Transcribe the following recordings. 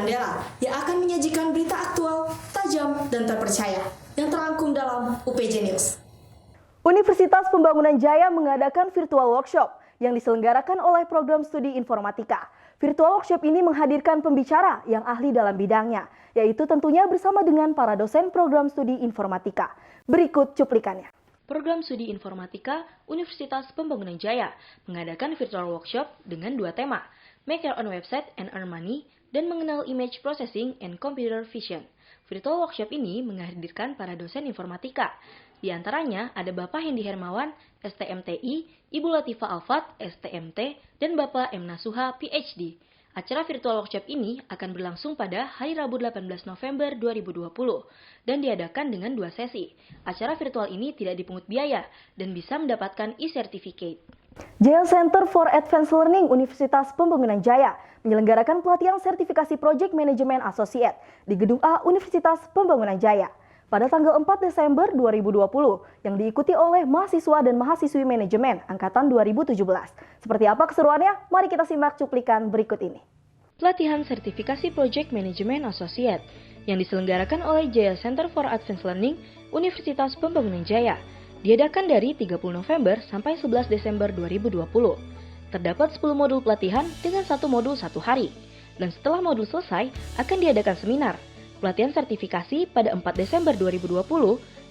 Mandela yang akan menyajikan berita aktual, tajam, dan terpercaya yang terangkum dalam UPJ News. Universitas Pembangunan Jaya mengadakan virtual workshop yang diselenggarakan oleh program studi informatika. Virtual workshop ini menghadirkan pembicara yang ahli dalam bidangnya, yaitu tentunya bersama dengan para dosen program studi informatika. Berikut cuplikannya. Program Studi Informatika Universitas Pembangunan Jaya mengadakan virtual workshop dengan dua tema, Make Your Own Website and Earn Money, dan mengenal Image Processing and Computer Vision. Virtual workshop ini menghadirkan para dosen informatika. Di antaranya ada Bapak Hendi Hermawan, STMTI, Ibu Latifah Alfat, STMT, dan Bapak M. Nasuha, PhD. Acara virtual workshop ini akan berlangsung pada hari Rabu 18 November 2020 dan diadakan dengan dua sesi. Acara virtual ini tidak dipungut biaya dan bisa mendapatkan e-certificate. Jaya Center for Advanced Learning Universitas Pembangunan Jaya menyelenggarakan pelatihan sertifikasi Project Management Associate di Gedung A Universitas Pembangunan Jaya pada tanggal 4 Desember 2020 yang diikuti oleh mahasiswa dan mahasiswi manajemen angkatan 2017. Seperti apa keseruannya? Mari kita simak cuplikan berikut ini. Pelatihan sertifikasi Project Management Associate yang diselenggarakan oleh Jaya Center for Advanced Learning Universitas Pembangunan Jaya diadakan dari 30 November sampai 11 Desember 2020. Terdapat 10 modul pelatihan dengan satu modul satu hari. Dan setelah modul selesai, akan diadakan seminar. Pelatihan sertifikasi pada 4 Desember 2020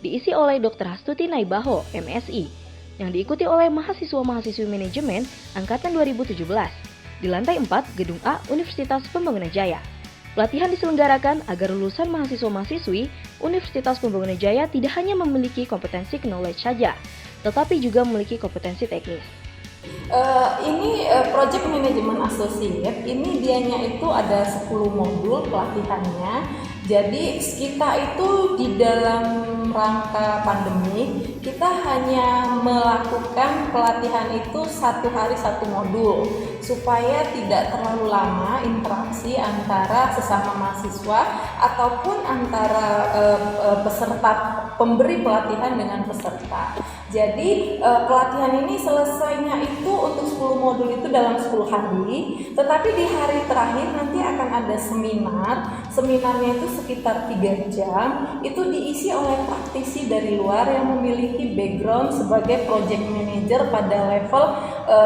diisi oleh Dr. Hastuti Naibaho, MSI, yang diikuti oleh mahasiswa-mahasiswi manajemen angkatan 2017 di lantai 4 Gedung A Universitas Pembangunan Jaya. Pelatihan diselenggarakan agar lulusan mahasiswa-mahasiswi Universitas Pembangunan Jaya tidak hanya memiliki kompetensi knowledge saja, tetapi juga memiliki kompetensi teknis. Ini Project Management Associate, ini dianya itu ada 10 modul pelatihannya. Jadi kita itu di dalam rangka pandemi, kita hanya melakukan pelatihan itu satu hari satu modul supaya tidak terlalu lama interaksi antara sesama mahasiswa ataupun antara peserta pemberi pelatihan dengan peserta. Jadi pelatihan ini selesainya itu untuk 10 modul itu dalam 10 hari, tetapi di hari terakhir nanti akan ada seminar. Seminarnya itu sekitar 3 jam, itu diisi oleh praktisi dari luar yang memiliki background sebagai project manager pada level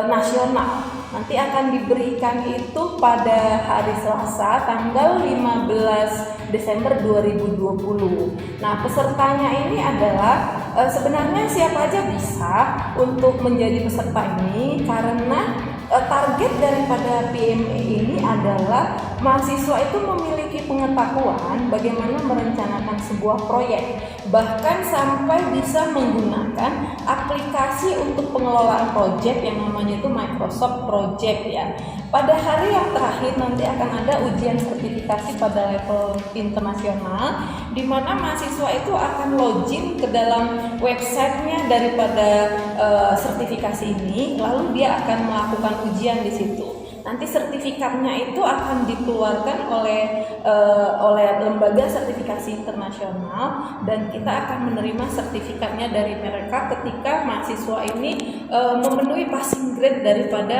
nasional. Nanti akan diberikan itu pada hari Selasa tanggal 15 Desember 2020. Nah, pesertanya ini adalah sebenarnya siapa aja bisa untuk menjadi peserta ini karena target daripada PME ini adalah mahasiswa itu memiliki pengetahuan bagaimana merencanakan sebuah proyek, bahkan sampai bisa menggunakan aplikasi untuk pengelolaan proyek yang namanya itu Microsoft Project ya. Pada hari yang terakhir nanti akan ada ujian sertifikasi pada level internasional, di mana mahasiswa itu akan login ke dalam websitenya daripada sertifikasi ini, lalu dia akan melakukan ujian di situ. Nanti sertifikatnya itu akan dikeluarkan oleh lembaga sertifikasi internasional dan kita akan menerima sertifikatnya dari mereka ketika mahasiswa ini memenuhi passing grade daripada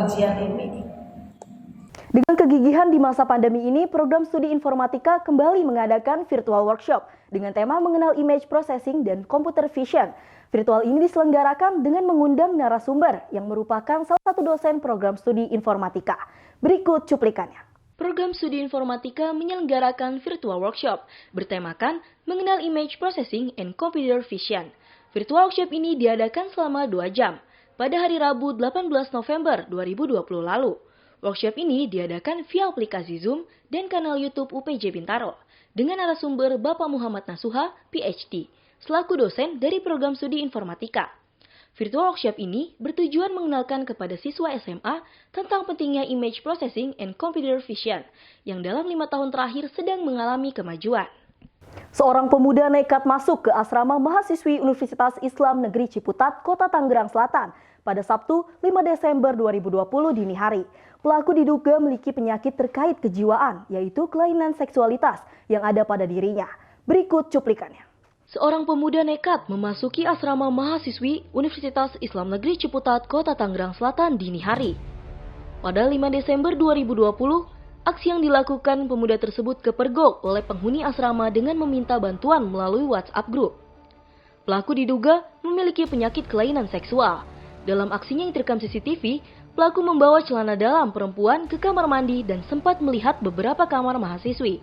ujian ini. Dengan kegigihan di masa pandemi ini, program studi informatika kembali mengadakan virtual workshop dengan tema mengenal image processing dan computer vision. Virtual ini diselenggarakan dengan mengundang narasumber yang merupakan salah satu dosen program studi informatika. Berikut cuplikannya. Program studi informatika menyelenggarakan virtual workshop bertemakan mengenal image processing and computer vision. Virtual workshop ini diadakan selama 2 jam pada hari Rabu 18 November 2020 lalu. Workshop ini diadakan via aplikasi Zoom dan kanal YouTube UPJ Bintaro dengan narasumber Bapak Muhammad Nasuha, PhD, selaku dosen dari program studi informatika. Virtual workshop ini bertujuan mengenalkan kepada siswa SMA tentang pentingnya image processing and computer vision yang dalam 5 tahun terakhir sedang mengalami kemajuan. Seorang pemuda nekat masuk ke asrama mahasiswi Universitas Islam Negeri Ciputat, Kota Tangerang Selatan pada Sabtu 5 Desember 2020 dini hari. Pelaku diduga memiliki penyakit terkait kejiwaan, yaitu kelainan seksualitas yang ada pada dirinya. Berikut cuplikannya. Seorang pemuda nekat memasuki asrama mahasiswi Universitas Islam Negeri Ciputat, Kota Tangerang Selatan dini hari. Pada 5 Desember 2020, Aksi yang dilakukan pemuda tersebut kepergok oleh penghuni asrama dengan meminta bantuan melalui WhatsApp grup. Pelaku diduga memiliki penyakit kelainan seksual. Dalam aksinya yang terekam CCTV, pelaku membawa celana dalam perempuan ke kamar mandi dan sempat melihat beberapa kamar mahasiswi.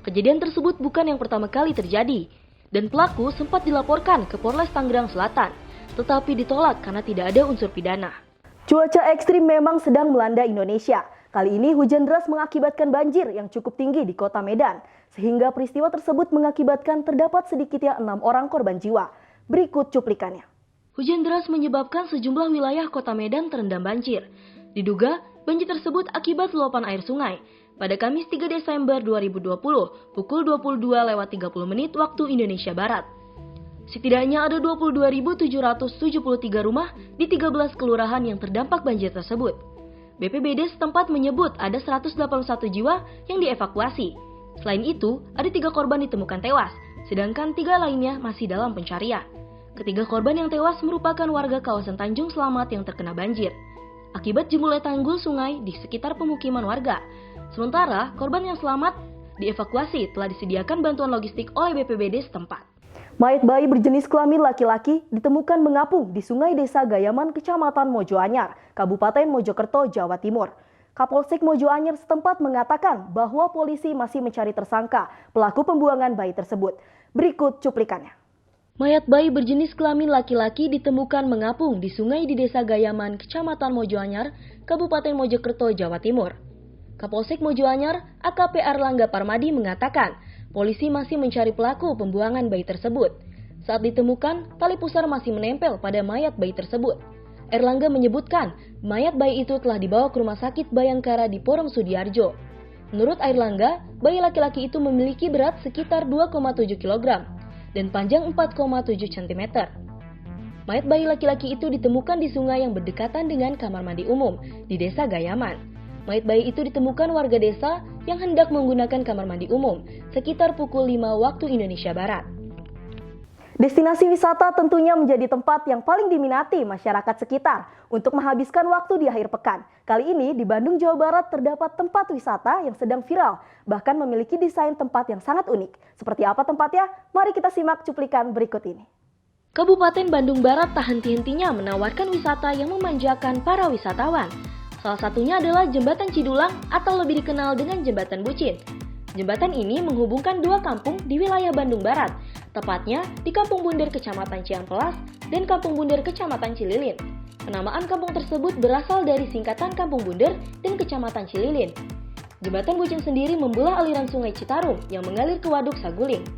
Kejadian tersebut bukan yang pertama kali terjadi, dan pelaku sempat dilaporkan ke Polres Tangerang Selatan, tetapi ditolak karena tidak ada unsur pidana. Cuaca ekstrim memang sedang melanda Indonesia. Kali ini hujan deras mengakibatkan banjir yang cukup tinggi di kota Medan, sehingga peristiwa tersebut mengakibatkan terdapat sedikitnya 6 orang korban jiwa. Berikut cuplikannya. Hujan deras menyebabkan sejumlah wilayah kota Medan terendam banjir. Diduga banjir tersebut akibat luapan air sungai. Pada Kamis 3 Desember 2020, pukul 22.30 waktu Indonesia Barat. Setidaknya ada 22.773 rumah di 13 kelurahan yang terdampak banjir tersebut. BPBD setempat menyebut ada 181 jiwa yang dievakuasi. Selain itu, ada 3 korban ditemukan tewas, sedangkan 3 lainnya masih dalam pencarian. Ketiga korban yang tewas merupakan warga kawasan Tanjung Selamat yang terkena banjir, akibat jebolnya tanggul sungai di sekitar pemukiman warga. Sementara, korban yang selamat dievakuasi telah disediakan bantuan logistik oleh BPBD setempat. Mayat bayi berjenis kelamin laki-laki ditemukan mengapung di Sungai Desa Gayaman, Kecamatan Mojoanyar, Kabupaten Mojokerto, Jawa Timur. Kapolsek Mojoanyar setempat mengatakan bahwa polisi masih mencari tersangka pelaku pembuangan bayi tersebut. Berikut cuplikannya. Mayat bayi berjenis kelamin laki-laki ditemukan mengapung di sungai di Desa Gayaman, Kecamatan Mojoanyar, Kabupaten Mojokerto, Jawa Timur. Kapolsek Mojoanyar, AKP Erlangga Parmadi mengatakan, polisi masih mencari pelaku pembuangan bayi tersebut. Saat ditemukan, tali pusar masih menempel pada mayat bayi tersebut. Erlangga menyebutkan, mayat bayi itu telah dibawa ke Rumah Sakit Bayangkara di Porong Sudiarjo. Menurut Erlangga, bayi laki-laki itu memiliki berat sekitar 2,7 kg dan panjang 4,7 cm. Mayat bayi laki-laki itu ditemukan di sungai yang berdekatan dengan kamar mandi umum di Desa Gayaman. Mayat bayi itu ditemukan warga desa yang hendak menggunakan kamar mandi umum sekitar pukul 5 waktu Indonesia Barat. Destinasi wisata tentunya menjadi tempat yang paling diminati masyarakat sekitar untuk menghabiskan waktu di akhir pekan. Kali ini di Bandung, Jawa Barat terdapat tempat wisata yang sedang viral, bahkan memiliki desain tempat yang sangat unik. Seperti apa tempatnya? Mari kita simak cuplikan berikut ini. Kabupaten Bandung Barat tak henti-hentinya menawarkan wisata yang memanjakan para wisatawan. Salah satunya adalah Jembatan Cidulang atau lebih dikenal dengan Jembatan Bucin. Jembatan ini menghubungkan 2 kampung di wilayah Bandung Barat, tepatnya di Kampung Bunder Kecamatan Ciamplas dan Kampung Bunder Kecamatan Cililin. Penamaan kampung tersebut berasal dari singkatan Kampung Bunder dan Kecamatan Cililin. Jembatan Bucin sendiri membelah aliran Sungai Citarum yang mengalir ke Waduk Saguling.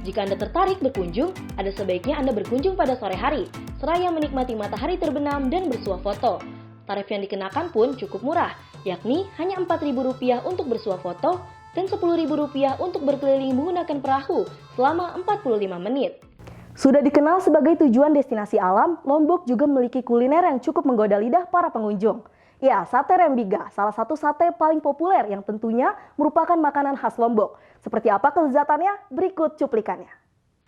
Jika Anda tertarik berkunjung, ada sebaiknya Anda berkunjung pada sore hari, seraya menikmati matahari terbenam dan bersuah foto. Tarif yang dikenakan pun cukup murah, yakni hanya Rp4.000 untuk bersuah foto dan Rp10.000 untuk berkeliling menggunakan perahu selama 45 menit. Sudah dikenal sebagai tujuan destinasi alam, Lombok juga memiliki kuliner yang cukup menggoda lidah para pengunjung. Ya, sate rembiga, salah satu sate paling populer yang tentunya merupakan makanan khas Lombok. Seperti apa kelezatannya? Berikut cuplikannya.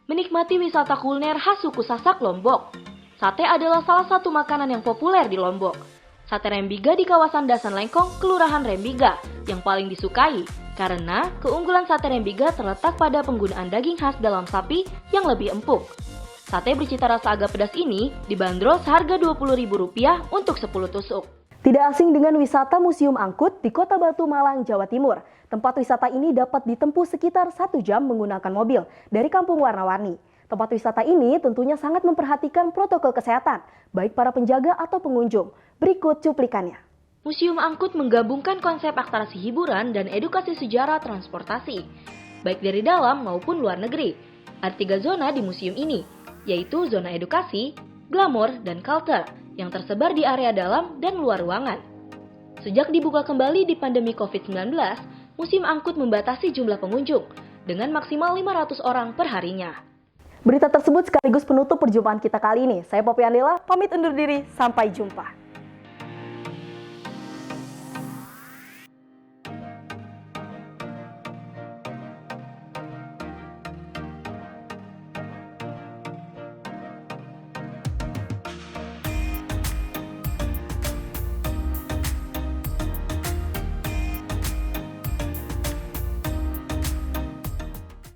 Menikmati wisata kuliner khas suku Sasak Lombok. Sate adalah salah satu makanan yang populer di Lombok. Sate rembiga di kawasan Dasan Lengkong, Kelurahan Rembiga, yang paling disukai karena keunggulan sate rembiga terletak pada penggunaan daging khas dalam sapi yang lebih empuk. Sate bercita rasa agak pedas ini dibanderol seharga Rp20.000 untuk 10 tusuk. Tidak asing dengan wisata Museum Angkut di Kota Batu, Malang, Jawa Timur. Tempat wisata ini dapat ditempuh sekitar 1 jam menggunakan mobil dari Kampung Warna-Warni. Tempat wisata ini tentunya sangat memperhatikan protokol kesehatan, baik para penjaga atau pengunjung. Berikut cuplikannya. Museum Angkut menggabungkan konsep atraksi hiburan dan edukasi sejarah transportasi, baik dari dalam maupun luar negeri. Ada 3 zona di museum ini, yaitu zona edukasi, glamor, dan culture, yang tersebar di area dalam dan luar ruangan. Sejak dibuka kembali di pandemi COVID-19, Museum Angkut membatasi jumlah pengunjung, dengan maksimal 500 orang per harinya. Berita tersebut sekaligus penutup perjumpaan kita kali ini. Saya Poppy Andela, pamit undur diri, sampai jumpa.